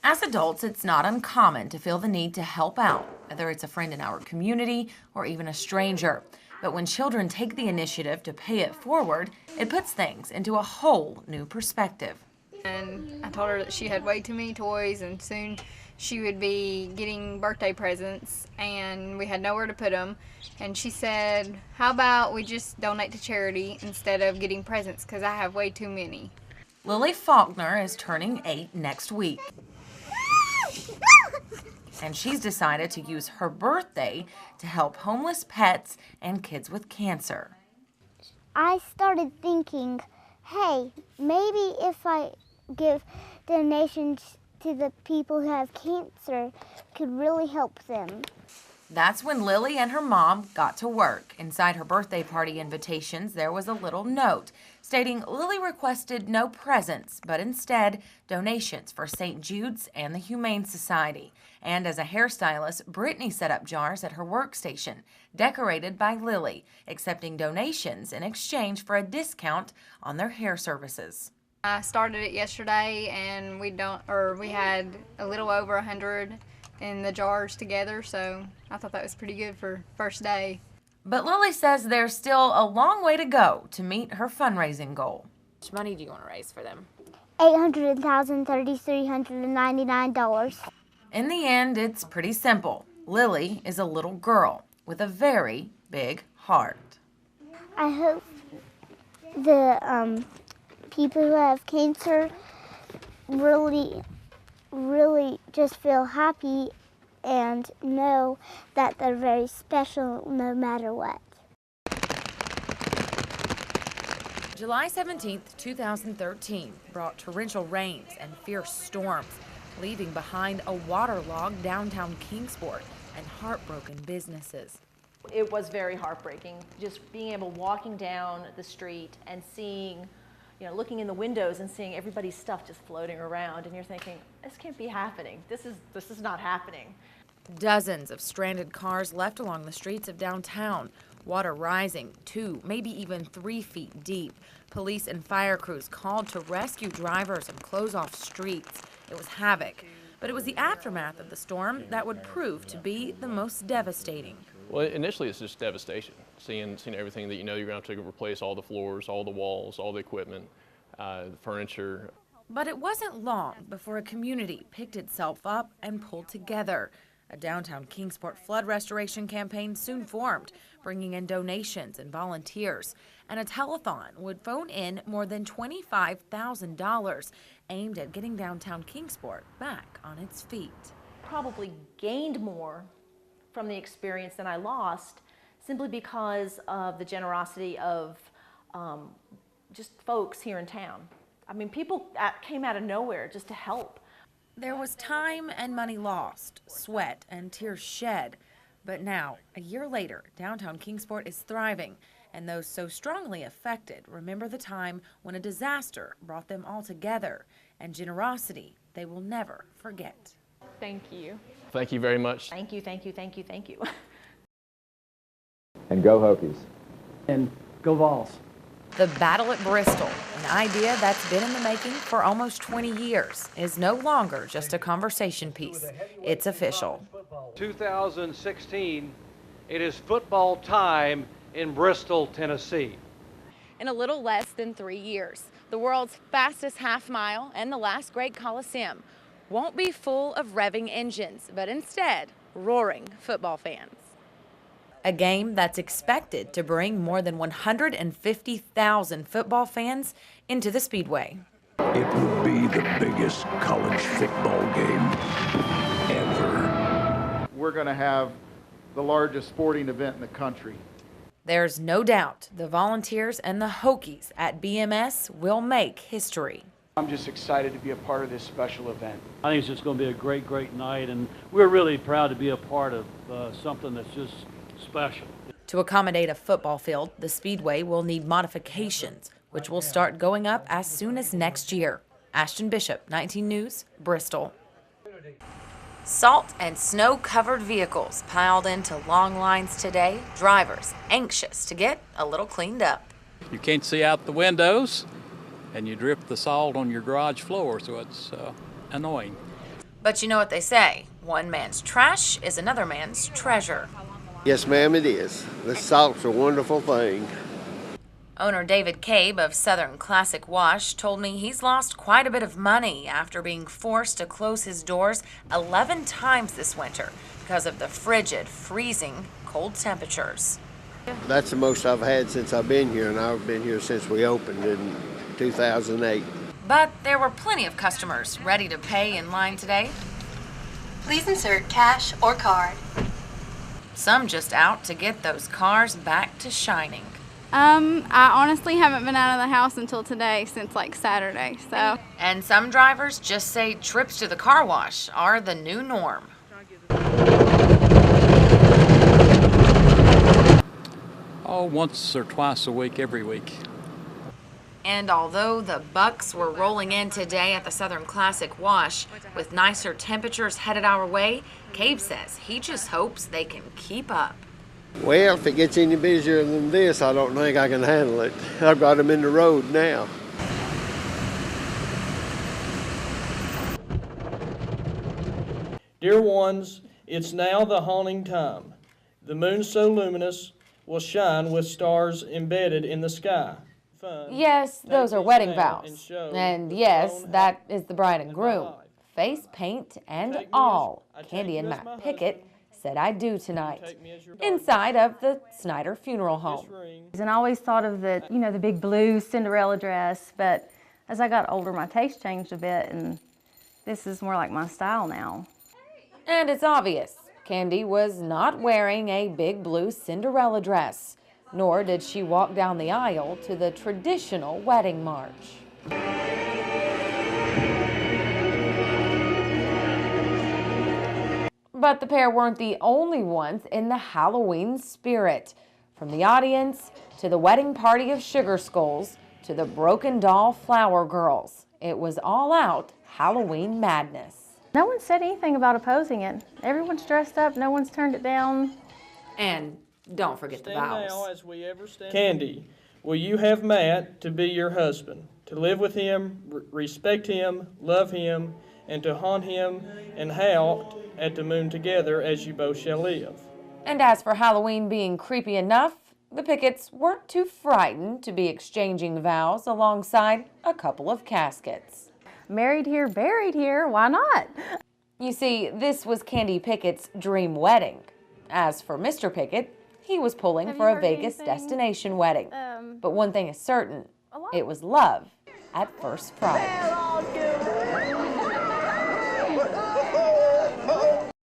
As adults, it's not uncommon to feel the need to help out, whether it's a friend in our community or even a stranger. But when children take the initiative to pay it forward, it puts things into a whole new perspective. And I told her that she had way too many toys and soon she would be getting birthday presents and we had nowhere to put them. And she said, how about we just donate to charity instead of getting presents because I have way too many. Lily Faulkner is turning 8 next week. And she's decided to use her birthday to help homeless pets and kids with cancer. I started thinking, hey, maybe if I give donations to the people who have cancer, could really help them. That's when Lily and her mom got to work. Inside her birthday party invitations, there was a little note stating Lily requested no presents, but instead donations for St. Jude's and the Humane Society. And as a hairstylist, Brittany set up jars at her workstation, decorated by Lily, accepting donations in exchange for a discount on their hair services. I started it yesterday and we had a little over 100 in the jars together, so I thought that was pretty good for first day. But Lily says there's still a long way to go to meet her fundraising goal. How much money do you want to raise for them? $800,399. In the end, it's pretty simple. Lily is a little girl with a very big heart. I hope the people who have cancer really just feel happy and know that they're very special no matter what. July 17th, 2013 brought torrential rains and fierce storms, leaving behind a waterlogged downtown Kingsport and heartbroken businesses. It was very heartbreaking, just being able walking down the street and seeing, looking in the windows and seeing everybody's stuff just floating around, and you're thinking, this can't be happening. This is not happening. Dozens of stranded cars left along the streets of downtown, water rising 2, maybe even 3 feet deep. Police and fire crews called to rescue drivers and close off streets. It was havoc, but it was the aftermath of the storm that would prove to be the most devastating. Well, initially it's just devastation, seeing everything that you're going to have to replace all the floors, all the walls, all the equipment, the furniture. But it wasn't long before a community picked itself up and pulled together. A downtown Kingsport flood restoration campaign soon formed, bringing in donations and volunteers. And a telethon would phone in more than $25,000 aimed at getting downtown Kingsport back on its feet. Probably gained more from the experience than I lost, simply because of the generosity of just folks here in town. I mean, people came out of nowhere just to help. There was time and money lost, sweat and tears shed. But now, a year later, downtown Kingsport is thriving, and those so strongly affected remember the time when a disaster brought them all together, and generosity they will never forget. Thank you. Thank you very much. Thank you, thank you, thank you, thank you. And go Hokies. And go Vols. The Battle at Bristol, an idea that's been in the making for almost 20 years, is no longer just a conversation piece. It's official. 2016, it is football time in Bristol, Tennessee. In a little less than 3 years, the world's fastest half mile and the last great Coliseum won't be full of revving engines, but instead roaring football fans. A game that's expected to bring more than 150,000 football fans into the Speedway. It would be the biggest college football game ever. We're going to have the largest sporting event in the country. There's no doubt the volunteers and the Hokies at BMS will make history. I'm just excited to be a part of this special event. I think it's just going to be a great, great night, and we're really proud to be a part of something that's just special. To accommodate a football field, the Speedway will need modifications, which will start going up as soon as next year. Ashton Bishop, 19 News, Bristol. Salt and snow-covered vehicles piled into long lines today, drivers anxious to get a little cleaned up. You can't see out the windows, and you drip the salt on your garage floor, so it's annoying. But you know what they say, one man's trash is another man's treasure. Yes, ma'am, it is. The salt's a wonderful thing. Owner David Cabe of Southern Classic Wash told me he's lost quite a bit of money after being forced to close his doors 11 times this winter because of the frigid, freezing cold temperatures. That's the most I've had since I've been here, and I've been here since we opened in 2008. But there were plenty of customers ready to pay in line today. Please insert cash or card. Some just out to get those cars back to shining. I honestly haven't been out of the house until today, since like Saturday, so. And some drivers just say trips to the car wash are the new norm. Oh, once or twice a week, every week. And although the bucks were rolling in today at the Southern Classic Wash, with nicer temperatures headed our way, Cabe says he just hopes they can keep up. Well, if it gets any busier than this, I don't think I can handle it. I've got them in the road now. Dear ones, it's now the haunting time. The moon so luminous will shine with stars embedded in the sky. Yes, those are wedding vows. And yes, that is the bride and groom. Face paint and all. Candy and Matt Pickett said I do tonight, inside of the Snyder Funeral Home. And I always thought of the, the big blue Cinderella dress, but as I got older, my taste changed a bit, and this is more like my style now. And it's obvious, Candy was not wearing a big blue Cinderella dress, nor did she walk down the aisle to the traditional wedding march. But the pair weren't the only ones in the Halloween spirit. From the audience, to the wedding party of Sugar Skulls, to the broken doll Flower Girls, it was all out Halloween madness. No one said anything about opposing it. Everyone's dressed up, no one's turned it down. And don't forget the vows. Candy, will you have Matt to be your husband, to live with him, respect him, love him, and to haunt him and howl at the moon together as you both shall live? And as for Halloween being creepy enough, the Picketts weren't too frightened to be exchanging vows alongside a couple of caskets. Married here, buried here, why not? You see, this was Candy Pickett's dream wedding. As for Mr. Pickett, he was pulling for a Vegas destination wedding. But one thing is certain, it was love at first sight.